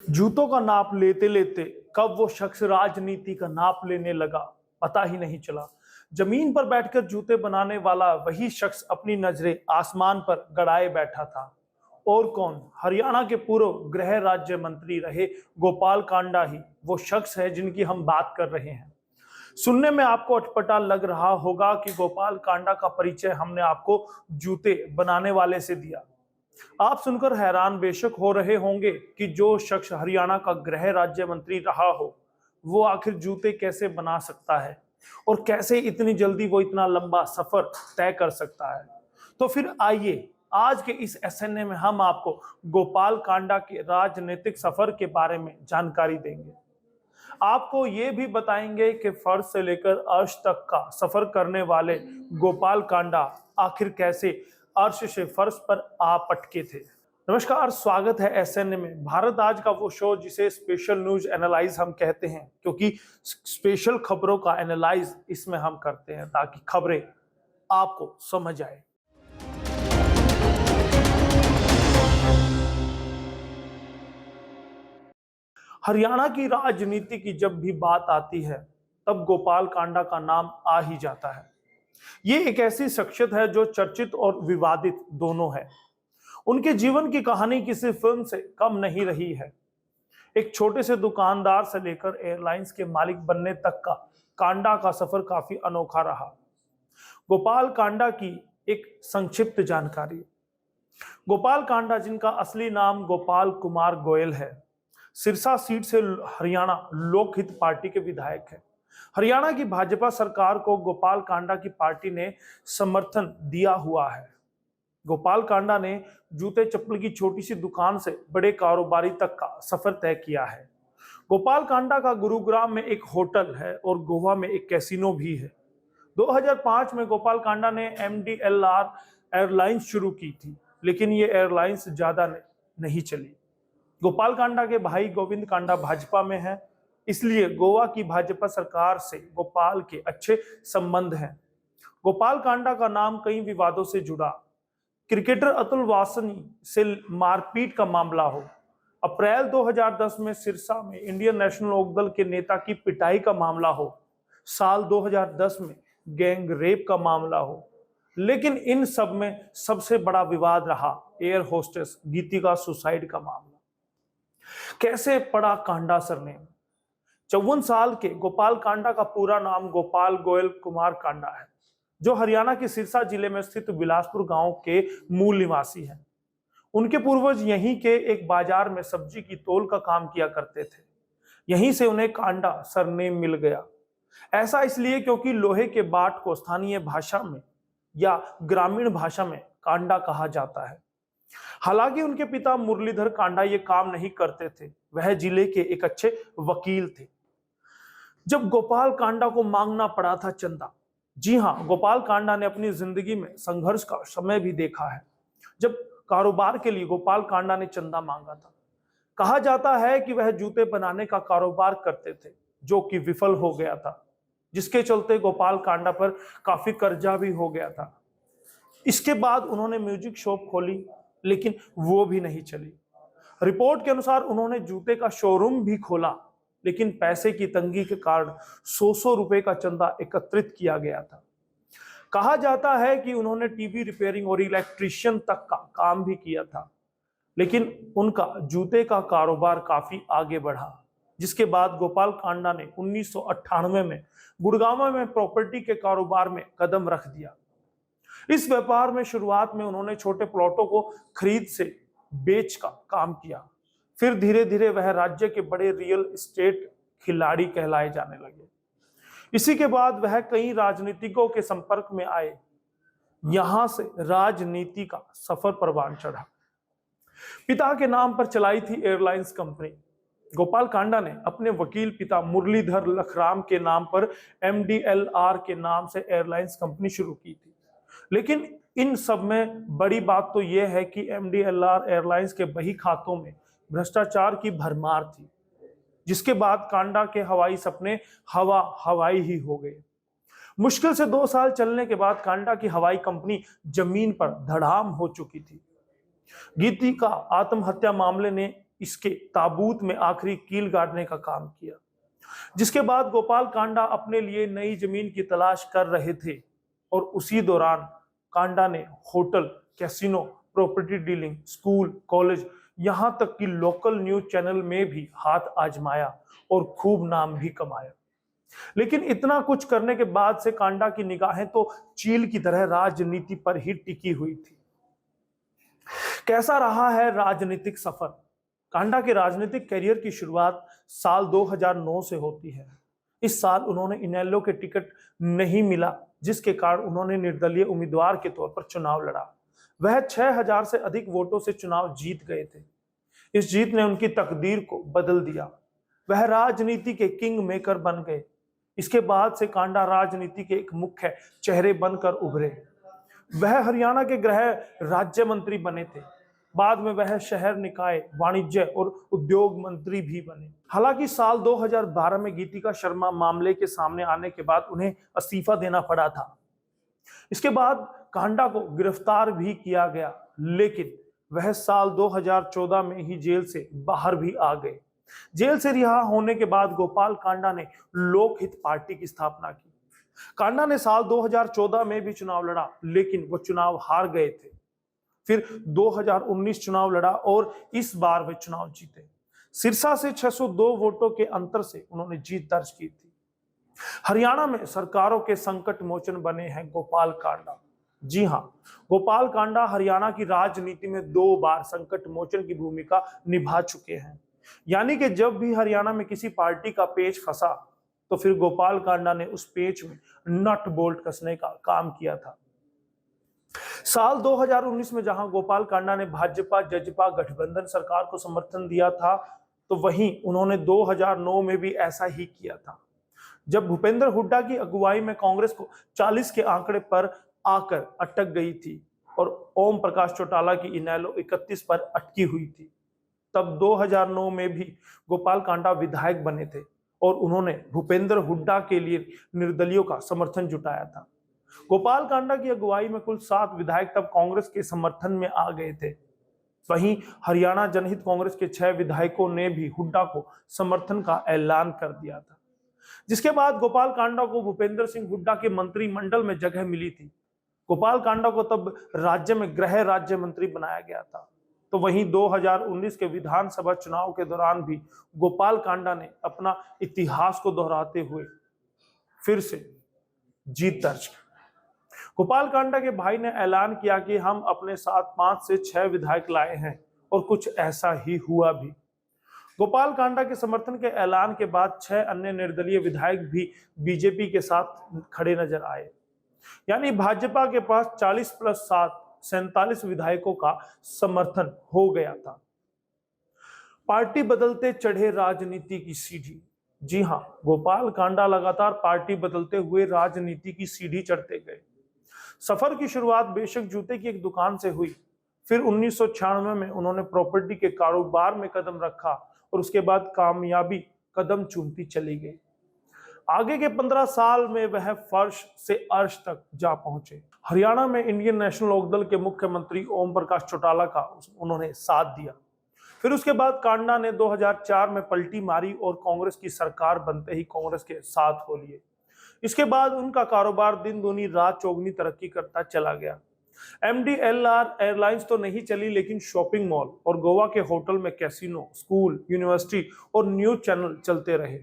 जूतों का नाप लेते लेते कब वो शख्स राजनीति का नाप लेने लगा, पता ही नहीं चला। जमीन पर बैठकर जूते बनाने वाला वही शख्स अपनी नजरें आसमान पर गड़ाए बैठा था। और कौन? हरियाणा के पूर्व गृह राज्य मंत्री रहे गोपाल कांडा ही वो शख्स है जिनकी हम बात कर रहे हैं। सुनने में आपको अटपटा लग रहा होगा कि गोपाल कांडा का परिचय हमने आपको जूते बनाने वाले से दिया। आप सुनकर हैरान बेशक हो रहे होंगे कि जो शख्स हरियाणा का गृह राज्य मंत्री रहा हो वो आखिर जूते कैसे बना सकता है और कैसे इतनी जल्दी वो इतना लंबा सफर तय कर सकता है। तो फिर आइए आज के इस एसएनए में हम आपको गोपाल कांडा के राजनीतिक सफर के बारे में जानकारी देंगे। आपको ये भी बताएंगे कि फर्श से लेकर अर्श तक का सफर करने वाले गोपाल कांडा आखिर कैसे अर्श से फर्श पर आ पटके थे। नमस्कार, स्वागत है एसएनए में। भारत आज का वो शो जिसे स्पेशल न्यूज एनालाइज हम कहते हैं, क्योंकि स्पेशल खबरों का एनालाइज इसमें हम करते हैं ताकि खबरें आपको समझ आए। हरियाणा की राजनीति की जब भी बात आती है तब गोपाल कांडा का नाम आ ही जाता है। ये एक ऐसी शख्सियत है जो चर्चित और विवादित दोनों है। उनके जीवन की कहानी किसी फिल्म से कम नहीं रही है। एक छोटे से दुकानदार से लेकर एयरलाइंस के मालिक बनने तक का कांडा का सफर काफी अनोखा रहा। गोपाल कांडा की एक संक्षिप्त जानकारी। गोपाल कांडा, जिनका असली नाम गोपाल कुमार गोयल है, सिरसा सीट से हरियाणा लोकहित पार्टी के विधायक हैं। हरियाणा की भाजपा सरकार को गोपाल कांडा की पार्टी ने समर्थन दिया हुआ है। गोपाल कांडा ने जूते चप्पल की छोटी सी दुकान से बड़े कारोबारी तक का सफर तय किया है। गोपाल कांडा का गुरुग्राम में एक होटल है और गोवा में एक कैसीनो भी है। 2005 में गोपाल कांडा ने MDLR एयरलाइंस शुरू की थी, लेकिन ये एयरलाइंस ज्यादा नहीं चली। गोपाल कांडा के भाई गोविंद कांडा भाजपा में है, इसलिए गोवा की भाजपा सरकार से गोपाल के अच्छे संबंध हैं। गोपाल कांडा का नाम कई विवादों से जुड़ा। क्रिकेटर अतुल वासनी से मारपीट का मामला हो, अप्रैल 2010 में सिरसा में इंडियन नेशनल लोक दल के नेता की पिटाई का मामला हो, साल 2010 में गैंग रेप का मामला हो, लेकिन इन सब में सबसे बड़ा विवाद रहा एयर होस्टेस गीतिका सुसाइड का मामला। कैसे पड़ा कांडा सरनेम? 54 साल के गोपाल कांडा का पूरा नाम गोपाल गोयल कुमार कांडा है, जो हरियाणा के सिरसा जिले में स्थित बिलासपुर गांव के मूल निवासी हैं। उनके पूर्वज यहीं के एक बाजार में सब्जी की तौल का काम किया करते थे। यहीं से उन्हें कांडा सरनेम मिल गया। ऐसा इसलिए क्योंकि लोहे के बाट को स्थानीय भाषा में या ग्रामीण भाषा में कांडा कहा जाता है। हालांकि उनके पिता मुरलीधर कांडा ये काम नहीं करते थे, वह जिले के एक अच्छे वकील थे। जब गोपाल कांडा को मांगना पड़ा था चंदा, जी हां, गोपाल कांडा ने अपनी जिंदगी में संघर्ष का समय भी देखा है। जब कारोबार के लिए गोपाल कांडा ने चंदा मांगा था, कहा जाता है कि वह जूते बनाने का कारोबार करते थे, जो कि विफल हो गया था, जिसके चलते गोपाल कांडा पर काफी कर्जा भी हो गया था। इसके बाद उन्होंने म्यूजिक शॉप खोली, लेकिन वो भी नहीं चली। रिपोर्ट के अनुसार उन्होंने जूते का शोरूम भी खोला, लेकिन पैसे की तंगी के कारण 100 रुपए का चंदा एकत्रित किया गया था। कहा जाता है कि उन्होंने टीवी रिपेयरिंग और इलेक्ट्रीशियन तक का काम भी किया था, लेकिन उनका जूते का कारोबार काफी आगे बढ़ा। जिसके बाद गोपाल कांडा ने 1998 में गुड़गांव में प्रॉपर्टी के कारोबार में कदम रख दिया। इस व्यापार में शुरुआत में उन्होंने छोटे प्लॉटों को खरीद से बेच का काम किया। फिर धीरे धीरे वह राज्य के बड़े रियल एस्टेट खिलाड़ी कहलाए जाने लगे। इसी के बाद वह कई राजनीतिकों के संपर्क में आए। यहां से राजनीति का सफर परवान चढ़ा। पिता के नाम पर चलाई थी एयरलाइंस कंपनी। गोपाल कांडा ने अपने वकील पिता मुरलीधर लखराम के नाम पर MDLR के नाम से एयरलाइंस कंपनी शुरू की थी। लेकिन इन सब में बड़ी बात तो यह है कि MDLR एयरलाइंस के बही खातों में भ्रष्टाचार की भरमार थी, जिसके बाद कांडा के हवाई सपने हवाई ही हो गए। मुश्किल से 2 साल चलने के बाद कांडा की हवाई कंपनी जमीन पर धड़ाम हो चुकी थी। गीतिका आत्महत्या मामले ने इसके ताबूत में आखिरी कील गाड़ने का काम किया। जिसके बाद गोपाल कांडा अपने लिए नई जमीन की तलाश कर रहे थे और उसी दौरान कांडा ने hotel, casino, property dealing, school, college, यहां तक कि लोकल न्यूज चैनल में भी हाथ आजमाया और खूब नाम भी कमाया। लेकिन इतना कुछ करने के बाद से कांडा की निगाहें तो चील की तरह राजनीति पर ही टिकी हुई थी। कैसा रहा है राजनीतिक सफर? कांडा के राजनीतिक करियर की शुरुआत साल 2009 से होती है। इस साल उन्होंने इनेलो के टिकट नहीं मिला, जिसके कारण उन्होंने निर्दलीय उम्मीदवार के तौर पर चुनाव लड़ा। वह 6000 से अधिक वोटों से चुनाव जीत गए थे। इस जीत ने उनकी तकदीर को बदल दिया। वह राजनीति के किंग मेकर बन गए। इसके बाद से कांडा राजनीति के एक मुख्य चेहरे बनकर उभरे। वह हरियाणा के गृह राज्य मंत्री बने थे। बाद में वह शहर निकाय, वाणिज्य और उद्योग मंत्री भी बने। हालांकि साल 2012 में गीतिका शर्मा मामले के सामने आने के बाद उन्हें इस्तीफा देना पड़ा था। इसके बाद कांडा को गिरफ्तार भी किया गया, लेकिन वह साल 2014 में ही जेल से बाहर भी आ गए। जेल से रिहा होने के बाद गोपाल कांडा ने लोकहित पार्टी की स्थापना की। कांडा ने साल 2014 में भी चुनाव लड़ा, लेकिन वो चुनाव हार गए थे। फिर 2019 चुनाव लड़ा और इस बार वे चुनाव जीते। सिरसा से 602 वोटों के अंतर से उन्होंने जीत दर्ज की थी। हरियाणा में सरकारों के संकट मोचन बने हैं गोपाल कांडा। जी हां, गोपाल कांडा हरियाणा की राजनीति में 2 बार संकट मोचन की भूमिका निभा चुके हैं। यानी कि जब भी हरियाणा में किसी पार्टी का पेच फंसा तो फिर गोपाल कांडा ने उस पेच में नट बोल्ट कसने का काम किया था। साल 2019 में जहां गोपाल कांडा ने भाजपा जजपा गठबंधन सरकार को समर्थन दिया था, तो वहीं उन्होंने 2009 में भी ऐसा ही किया था, जब भूपेंद्र हुड्डा की अगुवाई में कांग्रेस को 40 के आंकड़े पर आकर अटक गई थी और ओम प्रकाश चौटाला की इनेलो 31 पर अटकी हुई थी। तब 2009 में भी गोपाल कांडा विधायक बने थे और उन्होंने भूपेंद्र हुड्डा के लिए निर्दलियों का समर्थन जुटाया था। गोपाल कांडा की अगुवाई में कुल 7 विधायक तब कांग्रेस के समर्थन में आ गए थे। वहीं हरियाणा जनहित कांग्रेस के 6 विधायकों ने भी हुड्डा को समर्थन का ऐलान कर दिया था। जिसके बाद गोपाल कांडा को भूपेंद्र सिंह हुड्डा के मंत्रिमंडल में जगह मिली थी। गोपाल कांडा को तब राज्य में गृह राज्य मंत्री बनाया गया था। तो वहीं 2019 के विधानसभा चुनाव के दौरान भी गोपाल कांडा ने अपना इतिहास को दोहराते हुए फिर से जीत दर्ज की। गोपाल कांडा के भाई ने ऐलान किया कि हम अपने साथ 5 से 6 विधायक लाए हैं और कुछ ऐसा ही हुआ भी। गोपाल कांडा के समर्थन के ऐलान के बाद 6 अन्य निर्दलीय विधायक भी बीजेपी के साथ खड़े नजर आए। यानी भाजपा के पास 40 + 7 47 विधायकों का समर्थन हो गया था। पार्टी बदलते चढ़े राजनीति की सीढ़ी। जी हां, गोपाल कांडा लगातार पार्टी बदलते हुए राजनीति की सीढ़ी चढ़ते गए। सफर की शुरुआत बेशक जूते की एक दुकान से हुई। फिर 1996 में उन्होंने प्रॉपर्टी के कारोबार में कदम रखा और उसके बाद कामयाबी कदम चूमती चली गई। आगे के 15 साल में वह फर्श से अर्श तक जा पहुंचे। हरियाणा में इंडियन नेशनल लोकदल के मुख्यमंत्री ओम प्रकाश चौटाला का उन्होंने साथ दिया। फिर उसके बाद कांडा ने 2004 में पलटी मारी और कांग्रेस की सरकार बनते ही कांग्रेस के साथ हो लिए। इसके बाद उनका कारोबार दिन दूनी रात चौगुनी तरक्की करता चला गया। MDLR एयरलाइंस तो नहीं चली, लेकिन शॉपिंग मॉल और गोवा के होटल में कैसीनो, स्कूल, यूनिवर्सिटी और न्यूज चैनल चलते रहे।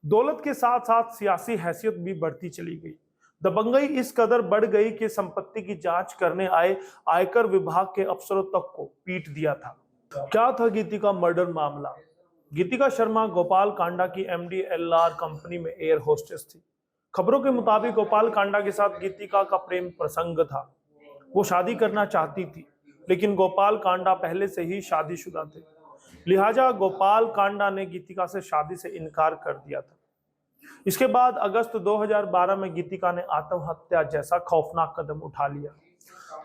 दौलत के साथ साथ सियासी हैसियत भी बढ़ती चली गई। दबंगई इस कदर बढ़ गई कि संपत्ति की जांच करने आए आयकर विभाग के अफसरों तक को पीट दिया था। क्या था गीतिका मर्डर मामला? गीतिका शर्मा गोपाल कांडा की MDLR कंपनी में एयर होस्टेस थी। खबरों के मुताबिक गोपाल कांडा के साथ गीतिका का प्रेम प्रसंग था। वो शादी करना चाहती थी, लेकिन गोपाल कांडा पहले से ही शादीशुदा थे। लिहाजा गोपाल कांडा ने गीतिका से शादी से इनकार कर दिया था। इसके बाद अगस्त 2012 में गीतिका ने आत्महत्या जैसा खौफनाक कदम उठा लिया।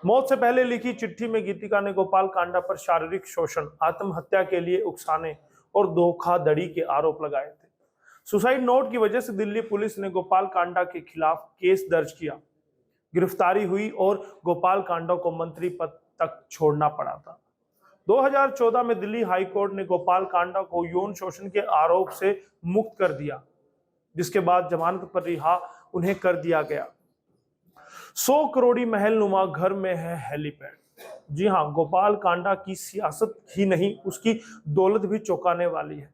मौत से पहले लिखी चिट्ठी में गीतिका ने गोपाल कांडा पर शारीरिक शोषण, आत्महत्या के लिए उकसाने और धोखाधड़ी के आरोप लगाए थे। सुसाइड नोट की वजह से दिल्ली पुलिस ने गोपाल कांडा के खिलाफ केस दर्ज किया। गिरफ्तारी हुई और गोपाल कांडा को मंत्री पद तक छोड़ना पड़ा था। 2014 में दिल्ली हाई कोर्ट ने गोपाल कांडा को यौन शोषण के आरोप से मुक्त कर दिया, जिसके बाद जमानत पर रिहा उन्हें कर दिया गया। 100 करोड़ी महल नुमा घर में है हेलीपैड। जी हां, गोपाल कांडा की सियासत ही नहीं, उसकी दौलत भी चौंकाने वाली है।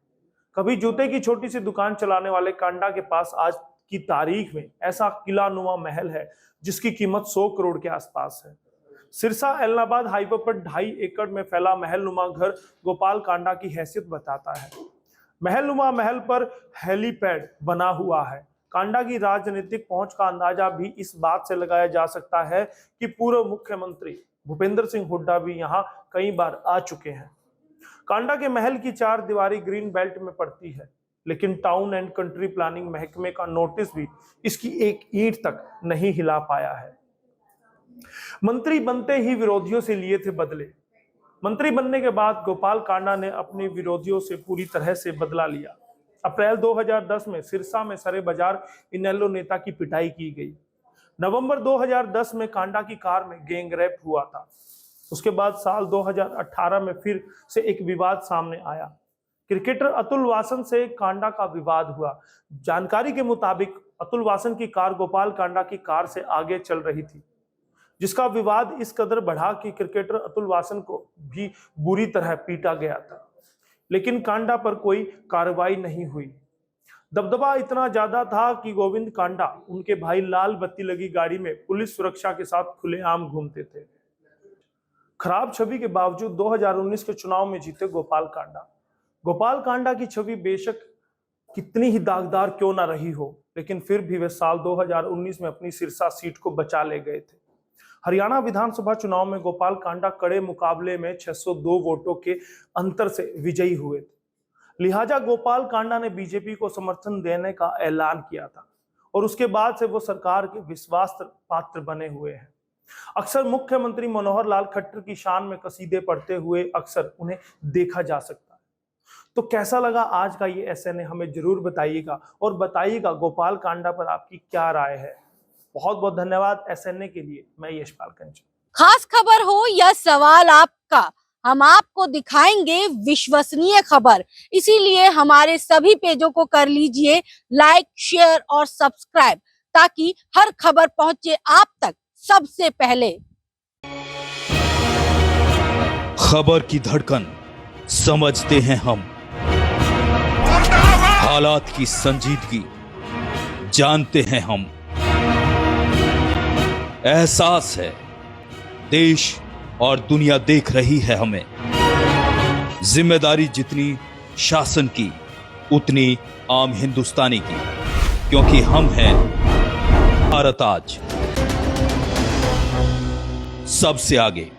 कभी जूते की छोटी सी दुकान चलाने वाले कांडा के पास आज की तारीख में ऐसा किला नुमा महल है जिसकी कीमत 100 करोड़ के आसपास है। सिरसा एलनाबाद हाईवे पर 2.5 एकड़ में फैला महल नुमा घर गोपाल कांडा की हैसियत बताता है। महल नुमा महल पर हेलीपैड बना हुआ है। कांडा की राजनीतिक पहुंच का अंदाजा भी इस बात से लगाया जा सकता है कि पूर्व मुख्यमंत्री भूपेंद्र सिंह हुड्डा भी यहां कई बार आ चुके हैं। कांडा के महल की 4 दीवारी ग्रीन बेल्ट में पड़ती है, लेकिन टाउन एंड कंट्री प्लानिंग महकमे का नोटिस भी इसकी एक ईंट तक नहीं हिला पाया है। मंत्री बनते ही विरोधियों से लिए थे बदले। मंत्री बनने के बाद गोपाल कांडा ने अपने विरोधियों से पूरी तरह से बदला लिया। अप्रैल 2010 में सिरसा में सरे बाजार इनेलो नेता की पिटाई की गई। नवंबर 2010 में कांडा की कार में गैंगरेप हुआ था। उसके बाद साल 2018 में फिर से एक विवाद सामने आया। क्रिकेटर अतुल वासन से कांडा का विवाद हुआ। जानकारी के मुताबिक अतुल वासन की कार गोपाल कांडा की कार से आगे चल रही थी, जिसका विवाद इस कदर बढ़ा कि क्रिकेटर अतुल वासन को भी बुरी तरह पीटा गया था, लेकिन कांडा पर कोई कार्रवाई नहीं हुई। दबदबा इतना ज्यादा था कि गोविंद कांडा उनके भाई लाल बत्ती लगी गाड़ी में पुलिस सुरक्षा के साथ खुलेआम घूमते थे। खराब छवि के बावजूद 2019 के चुनाव में जीते गोपाल कांडा। गोपाल कांडा की छवि बेशक कितनी ही दागदार क्यों ना रही हो, लेकिन फिर भी वे साल 2019 में अपनी सिरसा सीट को बचा ले गए थे। हरियाणा विधानसभा चुनाव में गोपाल कांडा कड़े मुकाबले में 602 वोटों के अंतर से विजयी हुए थे। लिहाजा गोपाल कांडा ने बीजेपी को समर्थन देने का ऐलान किया था और उसके बाद से वो सरकार के विश्वास पात्र बने हुए हैं। अक्सर मुख्यमंत्री मनोहर लाल खट्टर की शान में कसीदे पढ़ते हुए अक्सर उन्हें देखा जा सकता है। तो कैसा लगा आज का ये एसएनए, हमें जरूर बताइएगा और बताइएगा गोपाल कांडा पर आपकी क्या राय है। बहुत बहुत धन्यवाद एसएनए के लिए। मैं यशपाल कंचन। खास खबर हो या सवाल आपका, हम आपको दिखाएंगे विश्वसनीय खबर। इसीलिए हमारे सभी पेजों को कर लीजिए लाइक, शेयर और सब्सक्राइब, ताकि हर खबर पहुंचे आप तक सबसे पहले। खबर की धड़कन समझते हैं हम, हालात की संजीदगी जानते हैं हम। एहसास है देश और दुनिया देख रही है हमें। जिम्मेदारी जितनी शासन की, उतनी आम हिंदुस्तानी की, क्योंकि हम हैं भारत आज सबसे आगे।